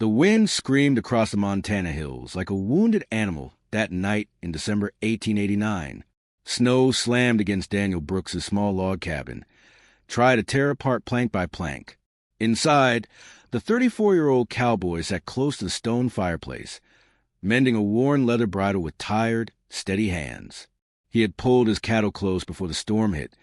The wind screamed across the Montana hills like a wounded animal that night in December 1889. Snow slammed against Daniel Brooks's small log cabin, tried to tear apart plank by plank. Inside, the 34-year-old cowboy sat close to the stone fireplace, mending a worn leather bridle with tired, steady hands. He had pulled his cattle close before the storm hit,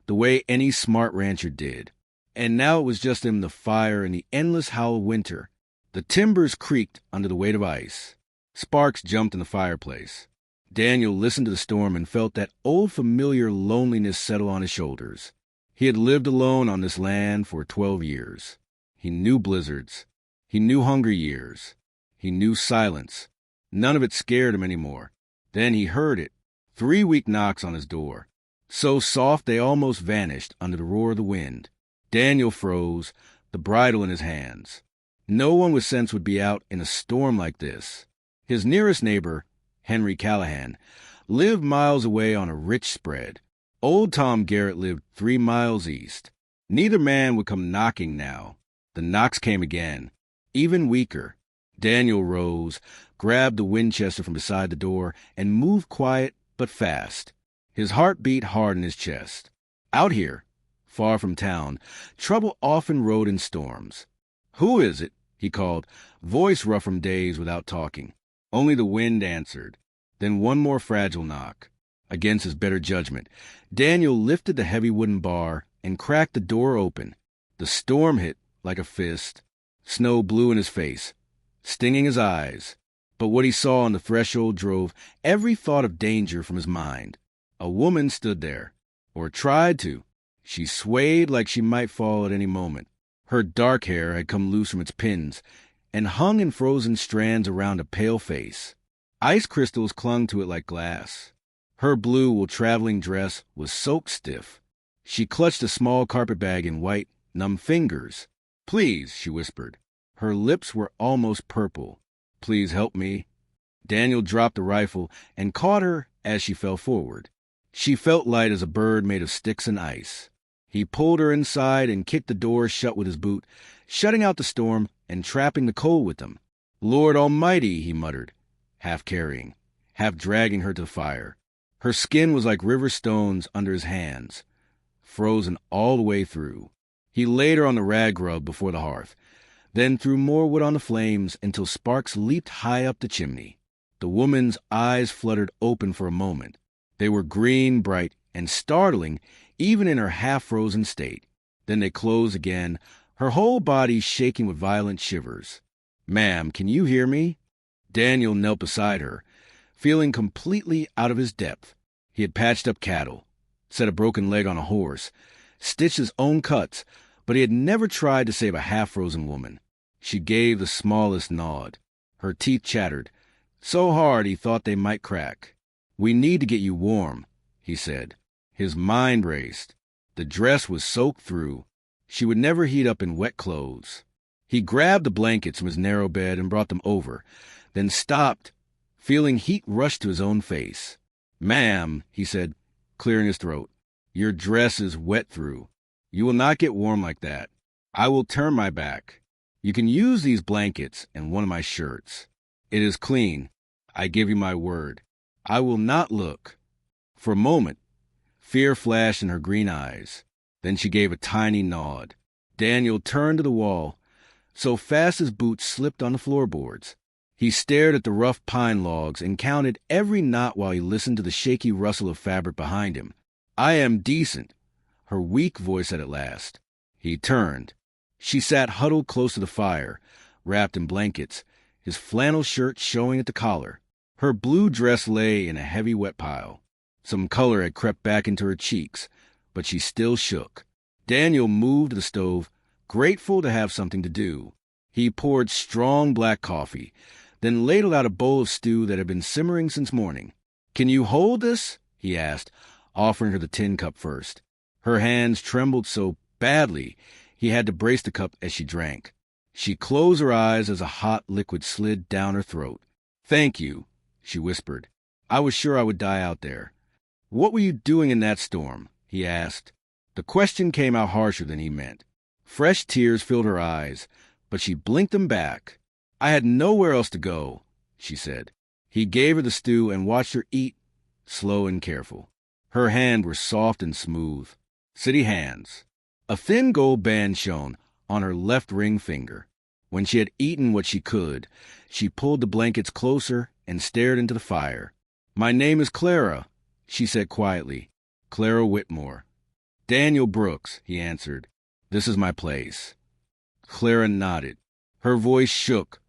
the way any smart rancher did. And now it was just him, the fire, and the endless howl of winter. The timbers creaked under the weight of ice. Sparks jumped in the fireplace. Daniel listened to the storm and felt that old familiar loneliness settle on his shoulders. He had lived alone on this land for 12 years. He knew blizzards. He knew hunger years. He knew silence. None of it scared him anymore. Then he heard it. 3 weak knocks on his door, so soft they almost vanished under the roar of the wind. Daniel froze, the bridle in his hands. No one with sense would be out in a storm like this. His nearest neighbor, Henry Callahan, lived miles away on a rich spread. Old Tom Garrett lived 3 miles east. Neither man would come knocking now. The knocks came again, even weaker. Daniel rose, grabbed the Winchester from beside the door, and moved quiet but fast. His heart beat hard in his chest. Out here, far from town, trouble often rode in storms. "Who is it?" he called, voice rough from days without talking. Only the wind answered. Then one more fragile knock. Against his better judgment, Daniel lifted the heavy wooden bar and cracked the door open. The storm hit like a fist. Snow blew in his face, stinging his eyes. But what he saw on the threshold drove every thought of danger from his mind. A woman stood there, or tried to. She swayed like she might fall at any moment. Her dark hair had come loose from its pins and hung in frozen strands around a pale face. Ice crystals clung to it like glass. Her blue wool traveling dress was soaked stiff. She clutched a small carpet bag in white, numb fingers. "Please," she whispered. Her lips were almost purple. "Please help me." Daniel dropped the rifle and caught her as she fell forward. She felt light as a bird made of sticks and ice. He pulled her inside and kicked the door shut with his boot, shutting out the storm and trapping the cold with them. "Lord Almighty," he muttered, half carrying, half dragging her to the fire. Her skin was like river stones under his hands, frozen all the way through. He laid her on the rag rug before the hearth, then threw more wood on the flames until sparks leaped high up the chimney. The woman's eyes fluttered open for a moment. They were green, bright, and startling even in her half-frozen state. Then they closed again, her whole body shaking with violent shivers. "Ma'am, can you hear me?" Daniel knelt beside her, feeling completely out of his depth. He had patched up cattle, set a broken leg on a horse, stitched his own cuts, but he had never tried to save a half-frozen woman. She gave the smallest nod. Her teeth chattered, so hard he thought they might crack. "We need to get you warm," he said. His mind raced. The dress was soaked through. She would never heat up in wet clothes. He grabbed the blankets from his narrow bed and brought them over, then stopped, feeling heat rush to his own face. "Ma'am," he said, clearing his throat, "your dress is wet through. You will not get warm like that. I will turn my back. You can use these blankets and one of my shirts. It is clean. I give you my word. I will not look." For a moment, fear flashed in her green eyes. Then she gave a tiny nod. Daniel turned to the wall, so fast his boots slipped on the floorboards. He stared at the rough pine logs and counted every knot while he listened to the shaky rustle of fabric behind him. "I am decent," her weak voice said at last. He turned. She sat huddled close to the fire, wrapped in blankets, his flannel shirt showing at the collar. Her blue dress lay in a heavy wet pile. Some color had crept back into her cheeks, but she still shook. Daniel moved to the stove, grateful to have something to do. He poured strong black coffee, then ladled out a bowl of stew that had been simmering since morning. "Can you hold this?" he asked, offering her the tin cup first. Her hands trembled so badly he had to brace the cup as she drank. She closed her eyes as a hot liquid slid down her throat. "Thank you," she whispered. "I was sure I would die out there." "What were you doing in that storm?" he asked. The question came out harsher than he meant. Fresh tears filled her eyes, but she blinked them back. I had nowhere else to go, she said. He gave her the stew and watched her eat, slow and careful. Her hands were soft and smooth. City hands. A thin gold band shone on her left ring finger. When she had eaten what she could, she pulled the blankets closer and stared into the fire. "My name is Clara," she said quietly. "Clara Whitmore." "Daniel Brooks," he answered. "This is my place." Clara nodded. Her voice shook,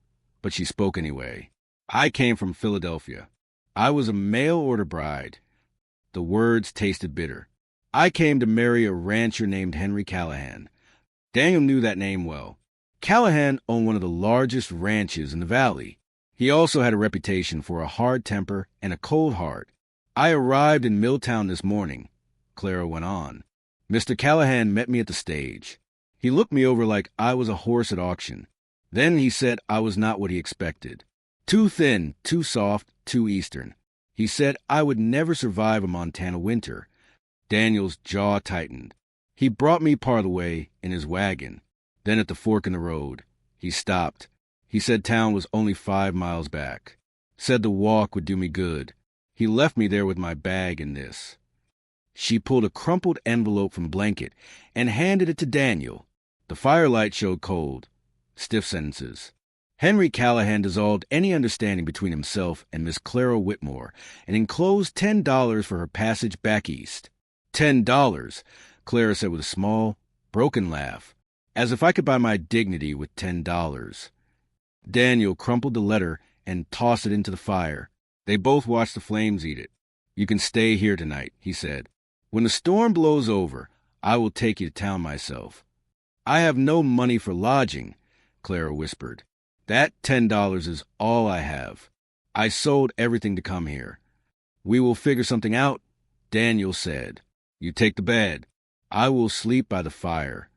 but she spoke anyway. "I came from Philadelphia. I was a mail-order bride." The words tasted bitter. "I came to marry a rancher named Henry Callahan." Daniel knew that name well. Callahan owned one of the largest ranches in the valley. He also had a reputation for a hard temper and a cold heart. "I arrived in Milltown this morning," Clara went on. "Mr. Callahan met me at the stage. He looked me over like I was a horse at auction. Then he said I was not what he expected. Too thin, too soft, too Eastern. He said I would never survive a Montana winter." Daniel's jaw tightened. "He brought me part of the way in his wagon. Then at the fork in the road, he stopped. He said town was only 5 miles back. Said the walk would do me good. He left me there with my bag and this." She pulled a crumpled envelope from a blanket and handed it to Daniel. The firelight showed cold, stiff sentences. Henry Callahan dissolved any understanding between himself and Miss Clara Whitmore and enclosed $10 for her passage back east. $10, Clara said with a small, broken laugh. "As if I could buy my dignity with $10. Daniel crumpled the letter and tossed it into the fire. They both watched the flames eat it. "You can stay here tonight," he said. "When the storm blows over, I will take you to town myself." "I have no money for lodging," Clara whispered. "That $10 is all I have. I sold everything to come here." "We will figure something out," Daniel said. "You take the bed. I will sleep by the fire."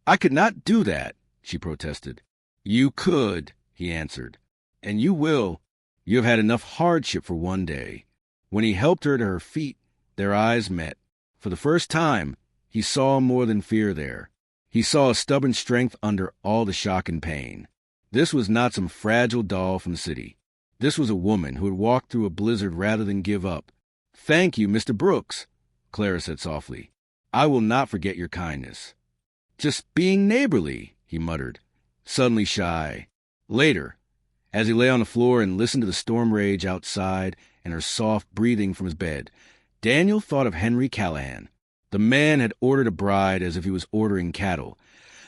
"I could not do that," she protested. "You could," he answered. "And you will. You have had enough hardship for one day." When he helped her to her feet, their eyes met. For the first time, he saw more than fear there. He saw a stubborn strength under all the shock and pain. This was not some fragile doll from the city. This was a woman who had walked through a blizzard rather than give up. "Thank you, Mr. Brooks," Clara said softly. "I will not forget your kindness." "Just being neighborly," he muttered, suddenly shy. Later, as he lay on the floor and listened to the storm rage outside and her soft breathing from his bed, Daniel thought of Henry Callahan. The man had ordered a bride as if he was ordering cattle,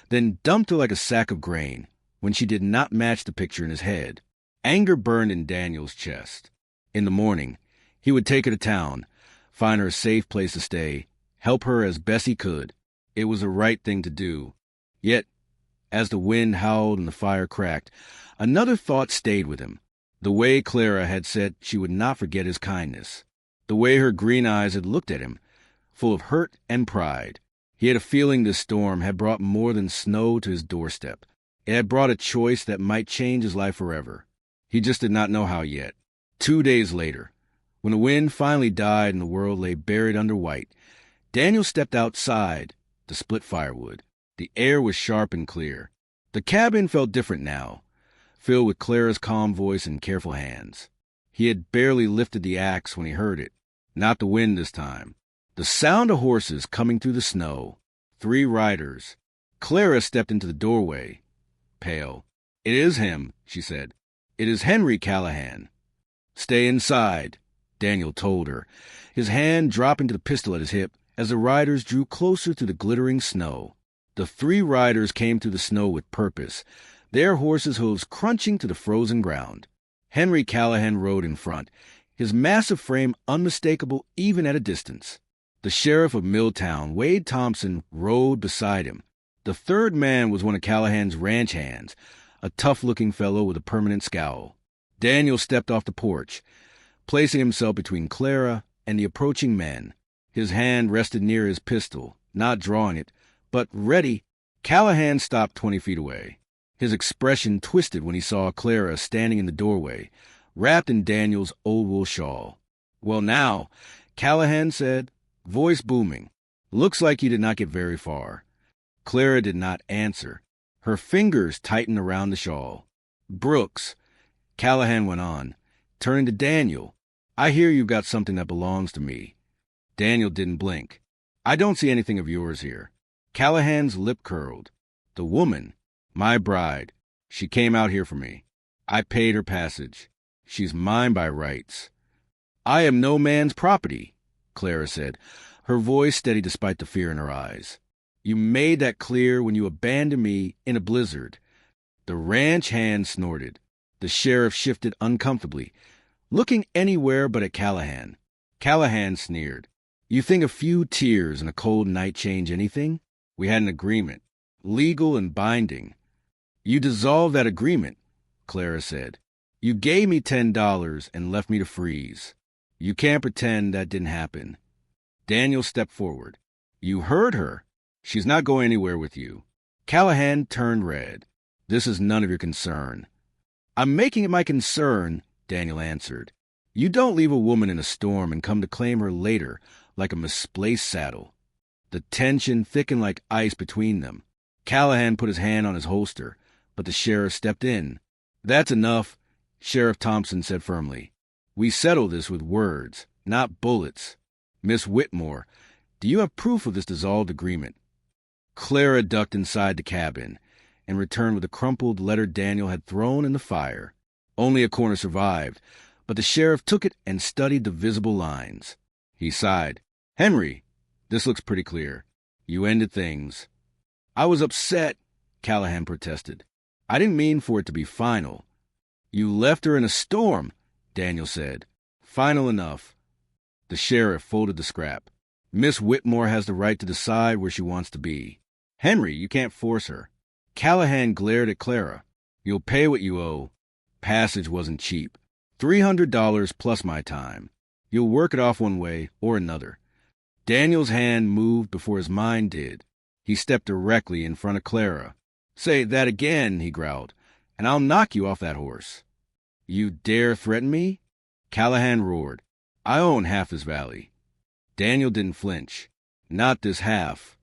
then dumped her like a sack of grain when she did not match the picture in his head. Anger burned in Daniel's chest. In the morning, he would take her to town, find her a safe place to stay, help her as best he could. It was the right thing to do. Yet, as the wind howled and the fire cracked, another thought stayed with him. The way Clara had said she would not forget his kindness. The way her green eyes had looked at him, full of hurt and pride. He had a feeling this storm had brought more than snow to his doorstep. It had brought a choice that might change his life forever. He just did not know how yet. 2 days later, when the wind finally died and the world lay buried under white, Daniel stepped outside to split firewood. The air was sharp and clear. The cabin felt different now, filled with Clara's calm voice and careful hands. He had barely lifted the axe when he heard it. Not the wind this time. The sound of horses coming through the snow. 3 riders. Clara stepped into the doorway, pale. "It is him," she said. "It is Henry Callahan." "Stay inside," Daniel told her, his hand dropping to the pistol at his hip as the riders drew closer through the glittering snow. The 3 riders came through the snow with purpose, their horses' hooves crunching to the frozen ground. Henry Callahan rode in front, his massive frame unmistakable even at a distance. The sheriff of Milltown, Wade Thompson, rode beside him. The third man was one of Callahan's ranch hands, a tough-looking fellow with a permanent scowl. Daniel stepped off the porch, placing himself between Clara and the approaching men. His hand rested near his pistol, not drawing it, but ready. Callahan stopped 20 feet away. His expression twisted when he saw Clara standing in the doorway, wrapped in Daniel's old wool shawl. "Well now," Callahan said, voice booming. "Looks like you did not get very far." Clara did not answer. Her fingers tightened around the shawl. Brooks, Callahan went on, turning to Daniel. I hear you've got something that belongs to me. Daniel didn't blink. I don't see anything of yours here. Callahan's lip curled. The woman, my bride, she came out here for me. I paid her passage. She's mine by rights. I am no man's property, Clara said, her voice steady despite the fear in her eyes. You made that clear when you abandoned me in a blizzard. The ranch hand snorted. The sheriff shifted uncomfortably, looking anywhere but at Callahan. Callahan sneered. You think a few tears and a cold night change anything? We had an agreement, legal and binding. You dissolved that agreement, Clara said. You gave me $10 and left me to freeze. You can't pretend that didn't happen. Daniel stepped forward. You heard her. She's not going anywhere with you. Callahan turned red. This is none of your concern. I'm making it my concern, Daniel answered. You don't leave a woman in a storm and come to claim her later like a misplaced saddle. The tension thickened like ice between them. Callahan put his hand on his holster, but the sheriff stepped in. That's enough, Sheriff Thompson said firmly. We settle this with words, not bullets. Miss Whitmore, do you have proof of this dissolved agreement? Clara ducked inside the cabin and returned with a crumpled letter Daniel had thrown in the fire. Only a corner survived, but the sheriff took it and studied the visible lines. He sighed. Henry, this looks pretty clear. You ended things. I was upset, Callahan protested. I didn't mean for it to be final. You left her in a storm, Daniel said. Final enough. The sheriff folded the scrap. Miss Whitmore has the right to decide where she wants to be. Henry, you can't force her. Callahan glared at Clara. You'll pay what you owe. Passage wasn't cheap. $300 plus my time. You'll work it off one way or another. Daniel's hand moved before his mind did. He stepped directly in front of Clara. Say that again, he growled, and I'll knock you off that horse. You dare threaten me? Callahan roared. I own half this valley. Daniel didn't flinch. Not this half.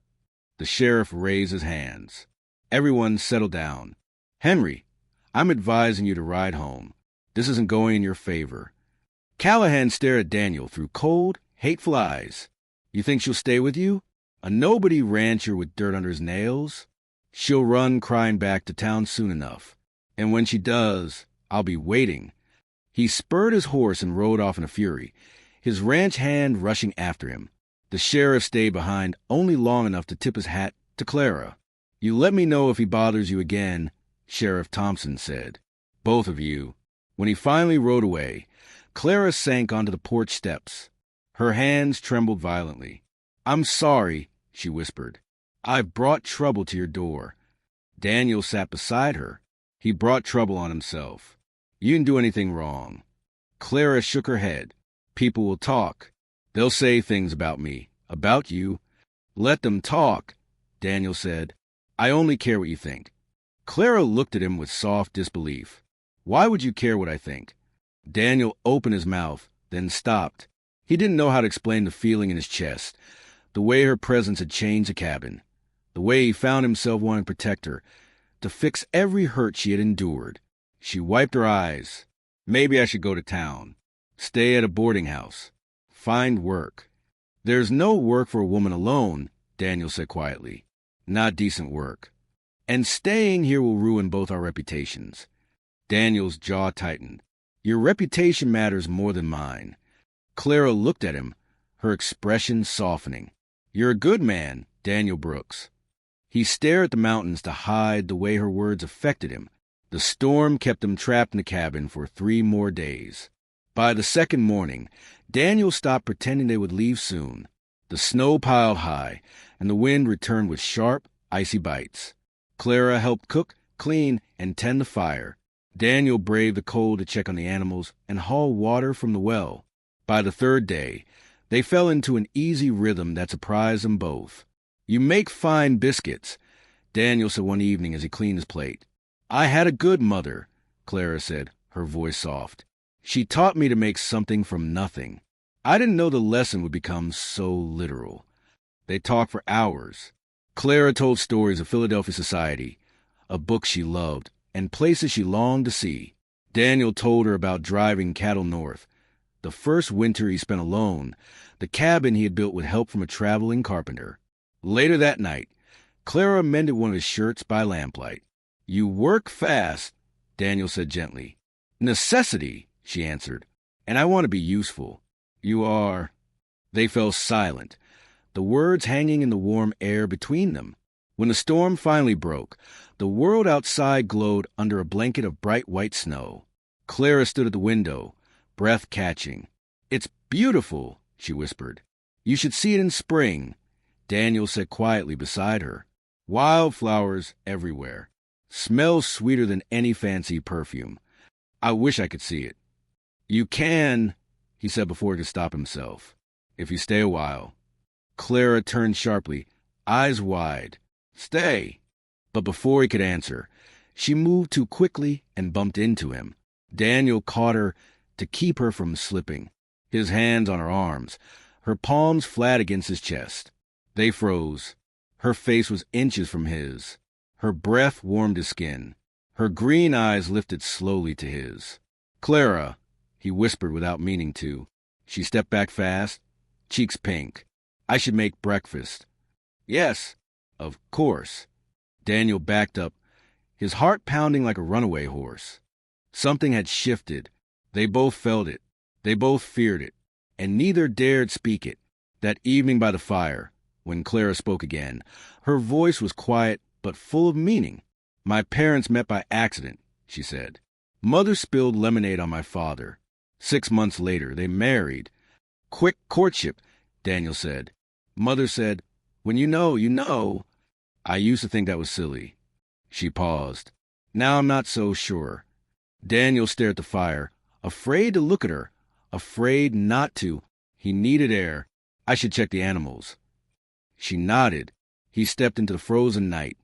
The sheriff raised his hands. Everyone settled down. Henry, I'm advising you to ride home. This isn't going in your favor. Callahan stared at Daniel through cold, hateful eyes. You think she'll stay with you? A nobody rancher with dirt under his nails? She'll run crying back to town soon enough. And when she does, I'll be waiting. He spurred his horse and rode off in a fury, his ranch hand rushing after him. The sheriff stayed behind only long enough to tip his hat to Clara. You let me know if he bothers you again, Sheriff Thompson said. Both of you. When he finally rode away, Clara sank onto the porch steps. Her hands trembled violently. I'm sorry, she whispered. I've brought trouble to your door. Daniel sat beside her. He brought trouble on himself. You didn't do anything wrong. Clara shook her head. People will talk. They'll say things about me, about you. Let them talk, Daniel said. I only care what you think. Clara looked at him with soft disbelief. Why would you care what I think? Daniel opened his mouth, then stopped. He didn't know how to explain the feeling in his chest, the way her presence had changed the cabin, the way he found himself wanting to protect her, to fix every hurt she had endured. She wiped her eyes. Maybe I should go to town. Stay at a boarding house. Find work. There's no work for a woman alone, Daniel said quietly. Not decent work. And staying here will ruin both our reputations. Daniel's jaw tightened. Your reputation matters more than mine. Clara looked at him, her expression softening. You're a good man, Daniel Brooks. He stared at the mountains to hide the way her words affected him. The storm kept them trapped in the cabin for 3 more days. By the second morning, Daniel stopped pretending they would leave soon. The snow piled high, and the wind returned with sharp, icy bites. Clara helped cook, clean, and tend the fire. Daniel braved the cold to check on the animals and haul water from the well. By the 3rd day, they fell into an easy rhythm that surprised them both. You make fine biscuits, Daniel said one evening as he cleaned his plate. I had a good mother, Clara said, her voice soft. She taught me to make something from nothing. I didn't know the lesson would become so literal. They talked for hours. Clara told stories of Philadelphia society, of books she loved, and places she longed to see. Daniel told her about driving cattle north, the first winter he spent alone, the cabin he had built with help from a traveling carpenter. Later that night, Clara mended one of his shirts by lamplight. "You work fast," Daniel said gently. "Necessity," she answered, "and I want to be useful." "You are." They fell silent, the words hanging in the warm air between them. When the storm finally broke, the world outside glowed under a blanket of bright white snow. Clara stood at the window, breath catching. "It's beautiful," she whispered. "You should see it in spring," Daniel said quietly beside her. "Wildflowers everywhere. Smells sweeter than any fancy perfume. I wish I could see it." "You can," he said before he could stop himself, "if you stay a while." Clara turned sharply, eyes wide. "Stay." But before he could answer, she moved too quickly and bumped into him. Daniel caught her to keep her from slipping, his hands on her arms, her palms flat against his chest. They froze. Her face was inches from his. Her breath warmed his skin. Her green eyes lifted slowly to his. "Clara," he whispered without meaning to. She stepped back fast, cheeks pink. "I should make breakfast." "Yes, of course." Daniel backed up, his heart pounding like a runaway horse. Something had shifted. They both felt it. They both feared it. And neither dared speak it. That evening by the fire, when Clara spoke again, her voice was quiet but full of meaning. "My parents met by accident," she said. "Mother spilled lemonade on my father. 6 months later, they married. Quick courtship," Daniel said. "Mother said, 'When you know, you know.' I used to think that was silly." She paused. "Now I'm not so sure." Daniel stared at the fire, afraid to look at her, afraid not to. He needed air. "I should check the animals." She nodded. He stepped into the frozen night,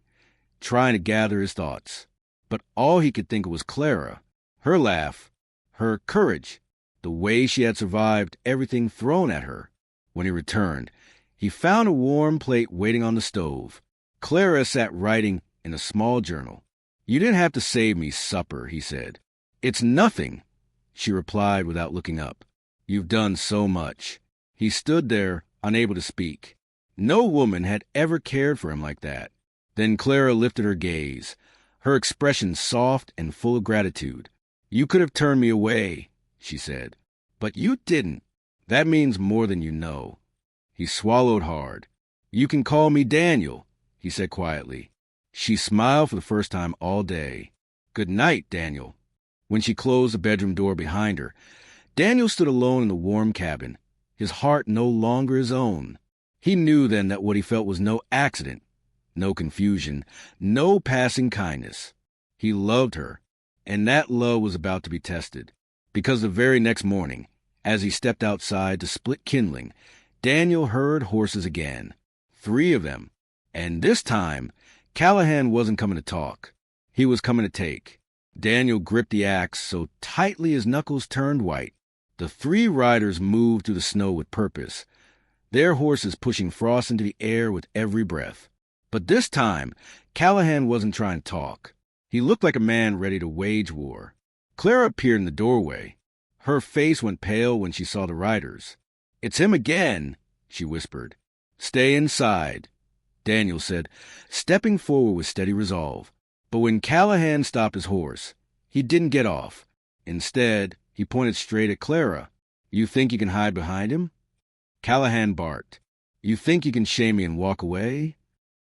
trying to gather his thoughts. But all he could think of was Clara, her laugh, her courage, the way she had survived everything thrown at her. When he returned, he found a warm plate waiting on the stove. Clara sat writing in a small journal. "You didn't have to save me supper," he said. "It's nothing," she replied without looking up. "You've done so much." He stood there, unable to speak. No woman had ever cared for him like that. Then Clara lifted her gaze, her expression soft and full of gratitude. "You could have turned me away," she said. "But you didn't. That means more than you know." He swallowed hard. "You can call me Daniel," he said quietly. She smiled for the first time all day. "Good night, Daniel." When she closed the bedroom door behind her, Daniel stood alone in the warm cabin, his heart no longer his own. He knew then that what he felt was no accident, no confusion, no passing kindness. He loved her, and that love was about to be tested. Because the very next morning, as he stepped outside to split kindling, Daniel heard horses again. 3 of them. And this time, Callahan wasn't coming to talk. He was coming to take. Daniel gripped the axe so tightly his knuckles turned white. The 3 riders moved through the snow with purpose, their horses pushing frost into the air with every breath. But this time, Callahan wasn't trying to talk. He looked like a man ready to wage war. Clara appeared in the doorway. Her face went pale when she saw the riders. "It's him again," she whispered. "Stay inside," Daniel said, stepping forward with steady resolve. But when Callahan stopped his horse, he didn't get off. Instead, he pointed straight at Clara. "You think you can hide behind him?" Callahan barked. "You think you can shame me and walk away?"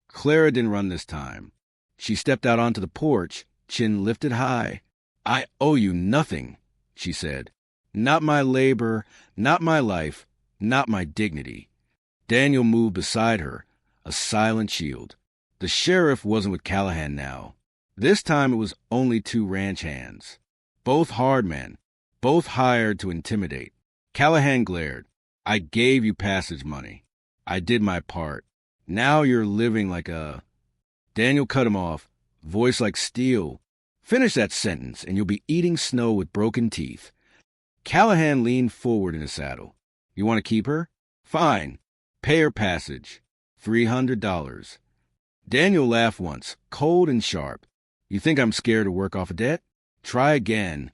Clara didn't run this time. She stepped out onto the porch, chin lifted high. "I owe you nothing," she said. "Not my labor, not my life, not my dignity." Daniel moved beside her, a silent shield. The sheriff wasn't with Callahan now. This time it was only 2 ranch hands. Both hard men, both hired to intimidate. Callahan glared. "I gave you passage money. I did my part. Now you're living like a..." Daniel cut him off, voice like steel. "Finish that sentence and you'll be eating snow with broken teeth." Callahan leaned forward in his saddle. "You want to keep her? Fine. Pay her passage. $300. Daniel laughed once, cold and sharp. You think I'm scared to work off a debt? Try again.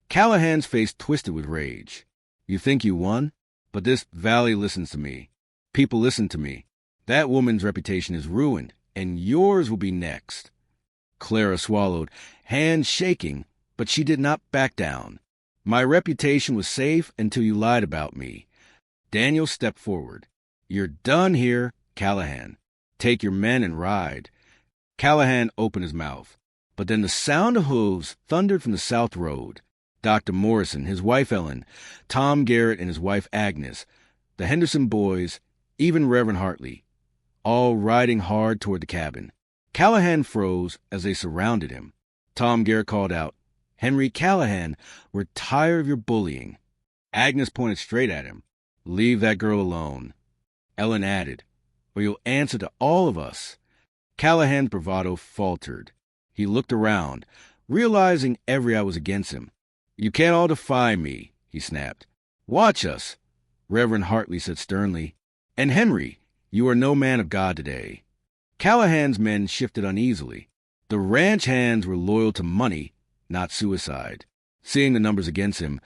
Callahan's face twisted with rage. You think you won? But this valley listens to me. People listen to me. That woman's reputation is ruined, and yours will be next. Clara swallowed, hands shaking, but she did not back down. My reputation was safe until you lied about me. Daniel stepped forward. You're done here, Callahan. Take your men and ride. Callahan opened his mouth, but then the sound of hooves thundered from the south road. Dr. Morrison, his wife Ellen, Tom Garrett and his wife Agnes, the Henderson boys, even Reverend Hartley, all riding hard toward the cabin. Callahan froze as they surrounded him. Tom Garrett called out, Henry Callahan, we're tired of your bullying. Agnes pointed straight at him. Leave that girl alone. Ellen added, or you'll answer to all of us. Callahan's bravado faltered. He looked around, realizing every eye was against him. You can't all defy me, he snapped. Watch us, Reverend Hartley said sternly. And Henry, you are no man of God today. Callahan's men shifted uneasily. The ranch hands were loyal to money, not suicide. Seeing the numbers against him,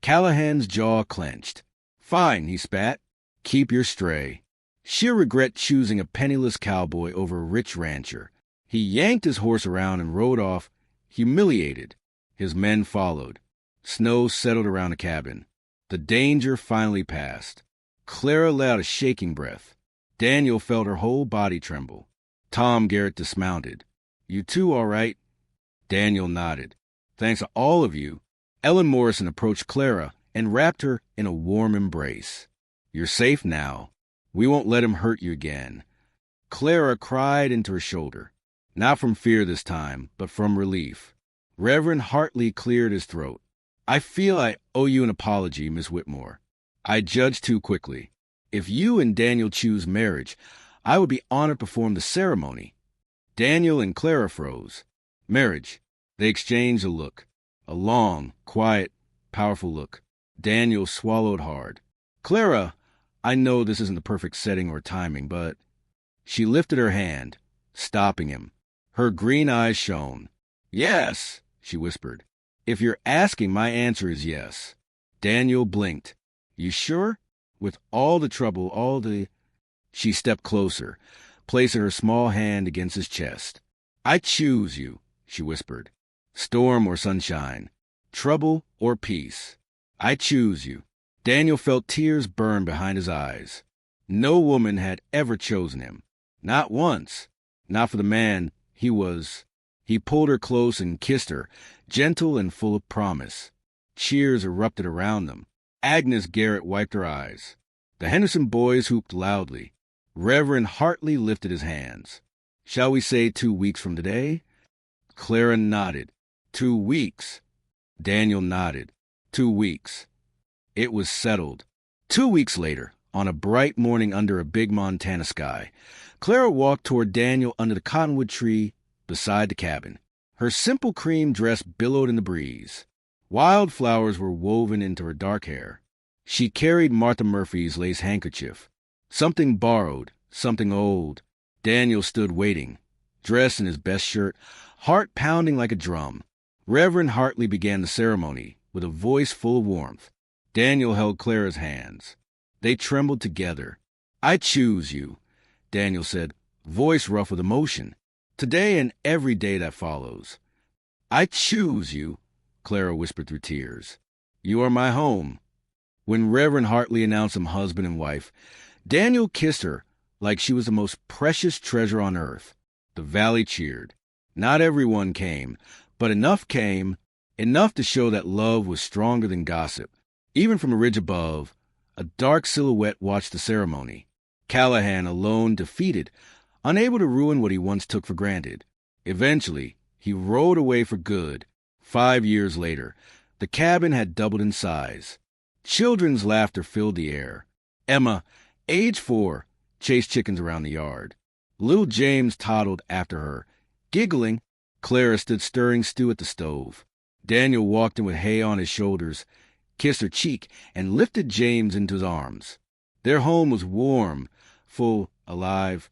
Callahan's jaw clenched. Fine, he spat. Keep your stray. Sheer regret choosing a penniless cowboy over a rich rancher. He yanked his horse around and rode off, humiliated. His men followed. Snow settled around the cabin. The danger finally passed. Clara let out a shaking breath. Daniel felt her whole body tremble. Tom Garrett dismounted. You two all right? Daniel nodded. Thanks to all of you. Ellen Morrison approached Clara and wrapped her in a warm embrace. You're safe now. We won't let him hurt you again. Clara cried into her shoulder. Not from fear this time, but from relief. Reverend Hartley cleared his throat. I feel I owe you an apology, Miss Whitmore. I judged too quickly. If you and Daniel choose marriage, I would be honored to perform the ceremony. Daniel and Clara froze. Marriage. They exchanged a look. A long, quiet, powerful look. Daniel swallowed hard. Clara, I know this isn't the perfect setting or timing, but... She lifted her hand, stopping him. Her green eyes shone. Yes, she whispered. If you're asking, my answer is yes. Daniel blinked. You sure? With all the trouble, She stepped closer, placing her small hand against his chest. I choose you, she whispered. Storm or sunshine, trouble or peace. I choose you. Daniel felt tears burn behind his eyes. No woman had ever chosen him. Not once. Not for the man he was. He pulled her close and kissed her, gentle and full of promise. Cheers erupted around them. Agnes Garrett wiped her eyes. The Henderson boys whooped loudly. Reverend Hartley lifted his hands. Shall we say 2 weeks from today? Clara nodded. 2 weeks. Daniel nodded. 2 weeks. It was settled. 2 weeks later, on a bright morning under a big Montana sky, Clara walked toward Daniel under the cottonwood tree beside the cabin. Her simple cream dress billowed in the breeze. Wildflowers were woven into her dark hair. She carried Martha Murphy's lace handkerchief. Something borrowed, something old. Daniel stood waiting, dressed in his best shirt, heart pounding like a drum. Reverend Hartley began the ceremony with a voice full of warmth. Daniel held Clara's hands. They trembled together. I choose you, Daniel said, voice rough with emotion. Today and every day that follows. I choose you, Clara whispered through tears. You are my home. When Reverend Hartley announced them husband and wife, Daniel kissed her like she was the most precious treasure on earth. The valley cheered. Not everyone came, but enough came, enough to show that love was stronger than gossip. Even from a ridge above, a dark silhouette watched the ceremony. Callahan, alone, defeated, unable to ruin what he once took for granted. Eventually, he rode away for good. 5 years later, the cabin had doubled in size. Children's laughter filled the air. Emma, age 4, chased chickens around the yard. Little James toddled after her. Giggling, Clara stood stirring stew at the stove. Daniel walked in with hay on his shoulders, kissed her cheek, and lifted James into his arms. Their home was warm, full, alive.